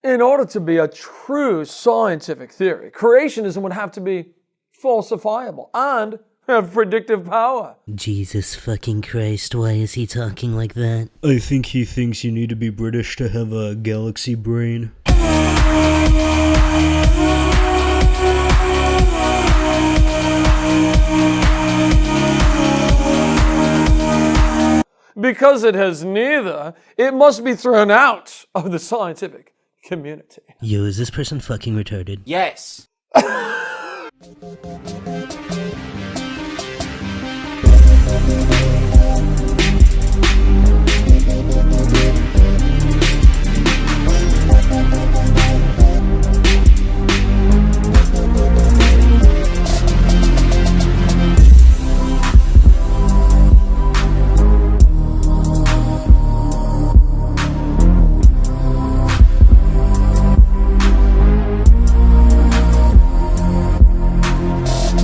In order to be a true scientific theory, creationism would have to be falsifiable and have predictive power. Jesus fucking Christ, why is he talking like that? I think he thinks you need to be British to have a galaxy brain. Because it has neither, it must be thrown out of the scientific community. Yo, is this person fucking retarded? Yes.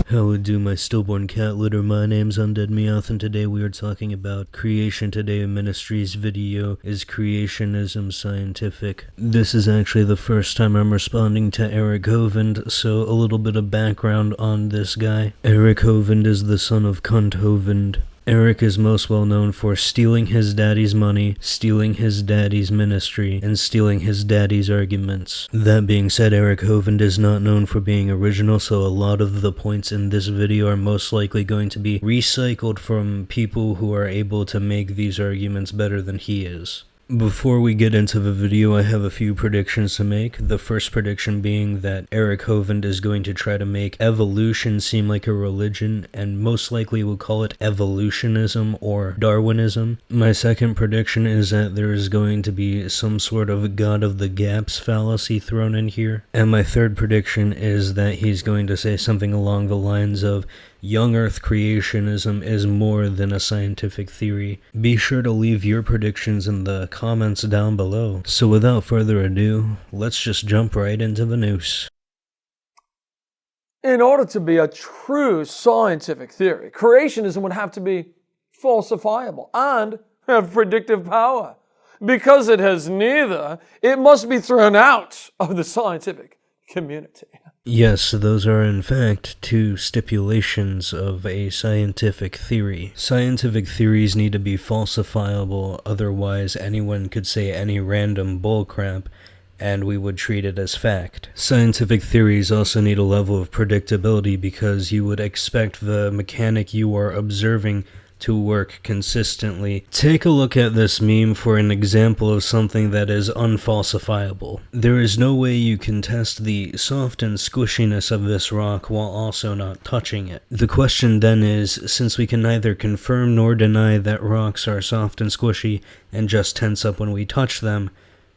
How would do my stillborn cat litter? My name's Unded, and today we are talking about Creation Today Ministries video, Is Creationism Scientific? This is actually the first time I'm responding to Eric Hovind, so a little bit of background on this guy. Eric Hovind is the son of Cunt Hovind. Eric is most well known for stealing his daddy's money, stealing his daddy's ministry, and stealing his daddy's arguments. That being said, Eric Hovind is not known for being original, so a lot of the points in this video are most likely going to be recycled from people who are able to make these arguments better than he is. Before we get into the video, I have a few predictions to make. The first prediction being that Eric Hovind is going to try to make evolution seem like a religion, and most likely will call it evolutionism or Darwinism. My second prediction is that there is going to be some sort of God of the Gaps fallacy thrown in here. And my third prediction is that he's going to say something along the lines of, Young Earth creationism is more than a scientific theory. Be sure to leave your predictions in the comments down below. So without further ado, let's just jump right into the news. In order to be a true scientific theory, creationism would have to be falsifiable and have predictive power. Because it has neither, it must be thrown out of the scientific community. Yes, those are in fact two stipulations of a scientific theory. Scientific theories need to be falsifiable, otherwise anyone could say any random bullcrap, and we would treat it as fact. Scientific theories also need a level of predictability because you would expect the mechanic you are observing to work consistently. Take a look at this meme for an example of something that is unfalsifiable. There is no way you can test the soft and squishiness of this rock while also not touching it. The question then is, since we can neither confirm nor deny that rocks are soft and squishy and just tense up when we touch them,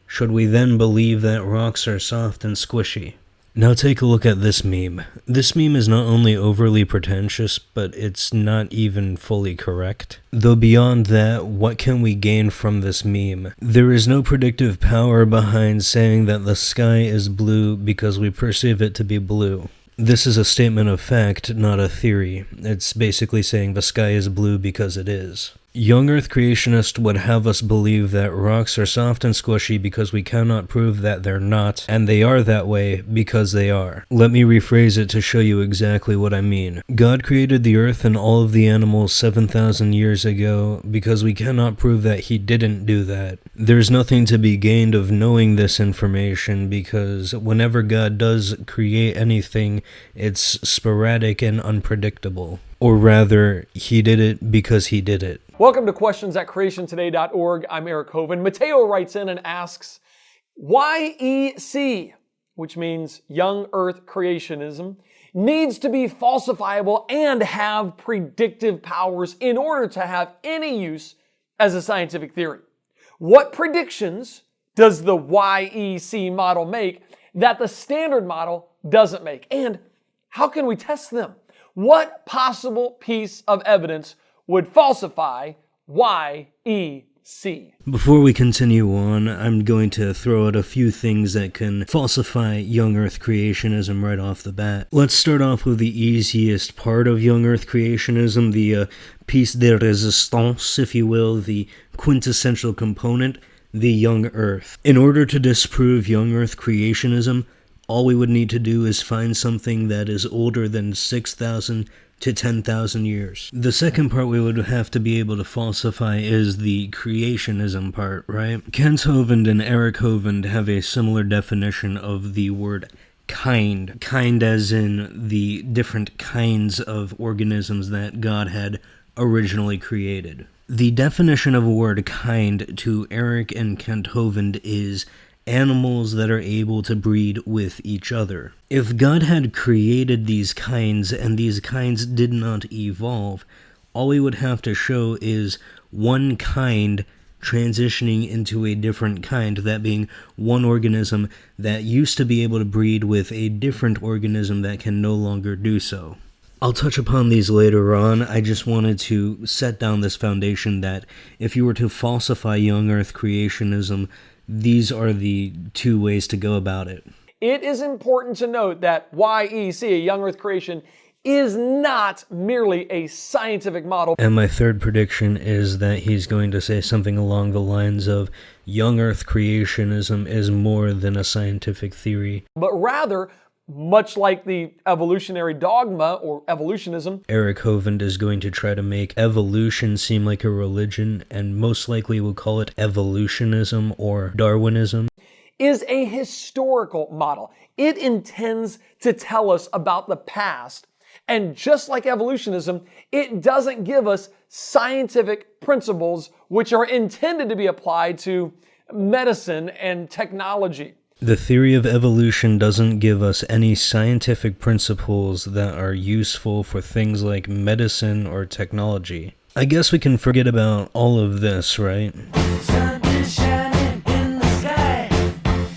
should we then believe that rocks are soft and squishy? Now take a look at this meme. This meme is not only overly pretentious, but it's not even fully correct. Though beyond that, what can we gain from this meme? There is no predictive power behind saying that the sky is blue because we perceive it to be blue. This is a statement of fact, not a theory. It's basically saying the sky is blue because it is. Young Earth creationists would have us believe that rocks are soft and squishy because we cannot prove that they're not, and they are that way because they are. Let me rephrase it to show you exactly what I mean. God created the earth and all of the animals 7,000 years ago because we cannot prove that he didn't do that. There's nothing to be gained of knowing this information because whenever God does create anything, it's sporadic and unpredictable. Or rather, he did it because he did it. Welcome to questions at creationtoday.org. I'm Eric Hovind. Mateo writes in and asks, YEC, which means Young Earth Creationism, needs to be falsifiable and have predictive powers in order to have any use as a scientific theory. What predictions does the YEC model make that the standard model doesn't make? And how can we test them? What possible piece of evidence would falsify YEC? Before we continue on, I'm going to throw out a few things that can falsify Young Earth creationism right off the bat. Let's start off with the easiest part of Young Earth creationism, the piece de resistance, if you will, the quintessential component. the young Earth. In order to disprove young Earth creationism, all we would need to do is find something that is older than 6,000 to 10,000 years. The second part we would have to be able to falsify is the creationism part, right? Kent Hovind and Eric Hovind have a similar definition of the word kind. Kind as in the different kinds of organisms that God had originally created. The definition of a word kind to Eric and Kent Hovind is animals that are able to breed with each other. If God had created these kinds and these kinds did not evolve, all we would have to show is one kind transitioning into a different kind, that being one organism that used to be able to breed with a different organism that can no longer do so. I'll touch upon these later on. I just wanted to set down this foundation that if you were to falsify young Earth creationism, these are the two ways to go about it. It is important to note that YEC, a young Earth creation, is not merely a scientific model. And my third prediction is that he's going to say something along the lines of young Earth creationism is more than a scientific theory, but rather, much like the evolutionary dogma or evolutionism, Eric Hovind is going to try to make evolution seem like a religion, and most likely will call it evolutionism or Darwinism. is a historical model. It intends to tell us about the past. And just like evolutionism, it doesn't give us scientific principles which are intended to be applied to medicine and technology. The theory of evolution doesn't give us any scientific principles that are useful for things like medicine or technology. I guess we can forget about all of this, right? Sun is shining in the sky.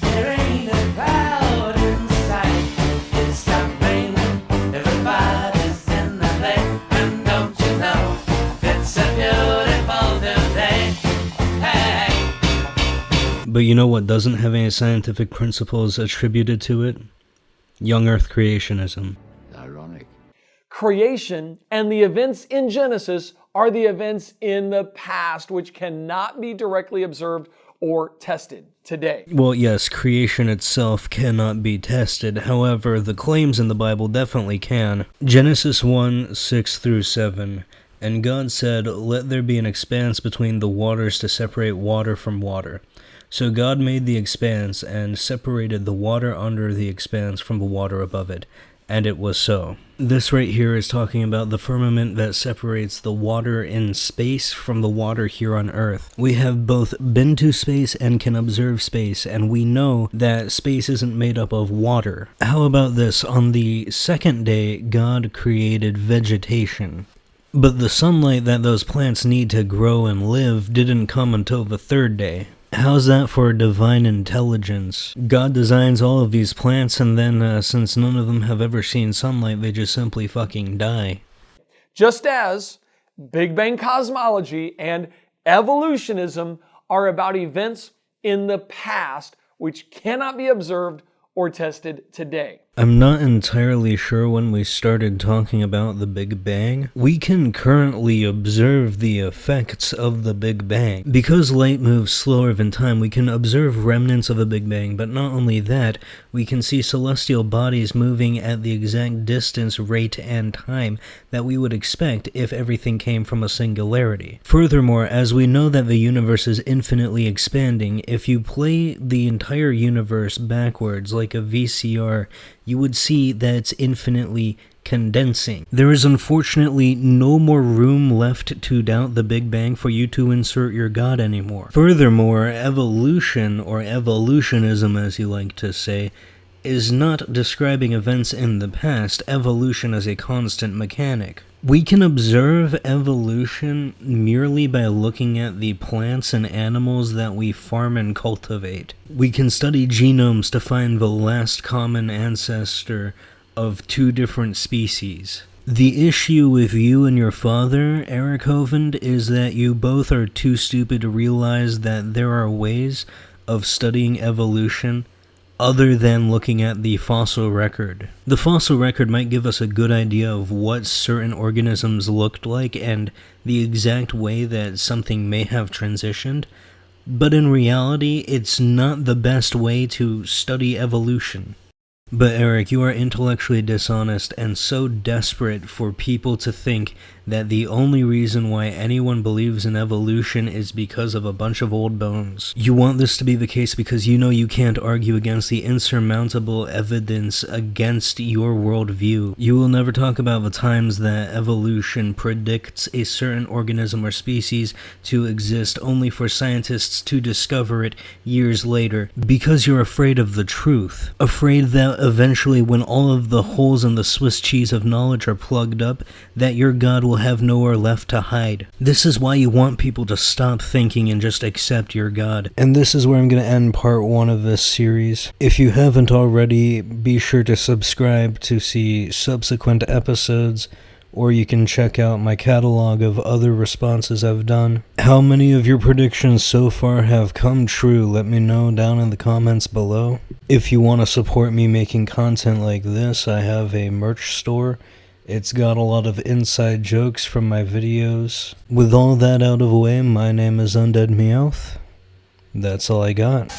There ain't a cloud in sight. It stopped raining. Everybody's in the play. And don't you know it's a beautiful new day? Hey. But you know what doesn't have any scientific principles attributed to it? Young Earth creationism. Ironic. Creation and the events in Genesis are the events in the past which cannot be directly observed or tested today. Well, yes, creation itself cannot be tested. However, the claims in the Bible definitely can. Genesis 1, 6 through 7. And God said, "Let there be an expanse between the waters to separate water from water." So God made the expanse and separated the water under the expanse from the water above it. And it was so. This right here is talking about the firmament that separates the water in space from the water here on Earth. We have both been to space and can observe space, and we know that space isn't made up of water. How about this? On the second day, God created vegetation. But the sunlight that those plants need to grow and live didn't come until the third day. How's that for divine intelligence? God designs all of these plants, and then since none of them have ever seen sunlight, they just simply fucking die. Just as Big Bang cosmology and evolutionism are about events in the past which cannot be observed or tested today. I'm not entirely sure when we started talking about the Big Bang. We can currently observe the effects of the Big Bang. Because light moves slower than time, we can observe remnants of a Big Bang, but not only that, we can see celestial bodies moving at the exact distance, rate, and time that we would expect if everything came from a singularity. Furthermore, as we know that the universe is infinitely expanding, if you play the entire universe backwards like a VCR, you would see that it's infinitely condensing. There is unfortunately no more room left to doubt the Big Bang for you to insert your God anymore. Furthermore, evolution, or evolutionism as you like to say, is not describing events in the past. Evolution is a constant mechanic. We can observe evolution merely by looking at the plants and animals that we farm and cultivate. We can study genomes to find the last common ancestor of two different species. The issue with you and your father, Eric Hovind, is that you both are too stupid to realize that there are ways of studying evolution other than looking at the fossil record. The fossil record might give us a good idea of what certain organisms looked like and the exact way that something may have transitioned, But in reality, it's not the best way to study evolution. But Eric, you are intellectually dishonest and so desperate for people to think that the only reason why anyone believes in evolution is because of a bunch of old bones. You want this to be the case because you know you can't argue against the insurmountable evidence against your worldview. You will never talk about the times that evolution predicts a certain organism or species to exist only for scientists to discover it years later, because you're afraid of the truth. Afraid that eventually, when all of the holes in the Swiss cheese of knowledge are plugged up, that your God will have nowhere left to hide. This is why you want people to stop thinking and just accept your God. And this is where I'm going to end part 1 of this series. If you haven't already, be sure to subscribe to see subsequent episodes, or you can check out my catalog of other responses I've done. How many of your predictions so far have come true? Let me know down in the comments below. If you want to support me making content like this, I have a merch store. It's got a lot of inside jokes from my videos. With all that out of the way, my name is Undead Meowth. That's all I got.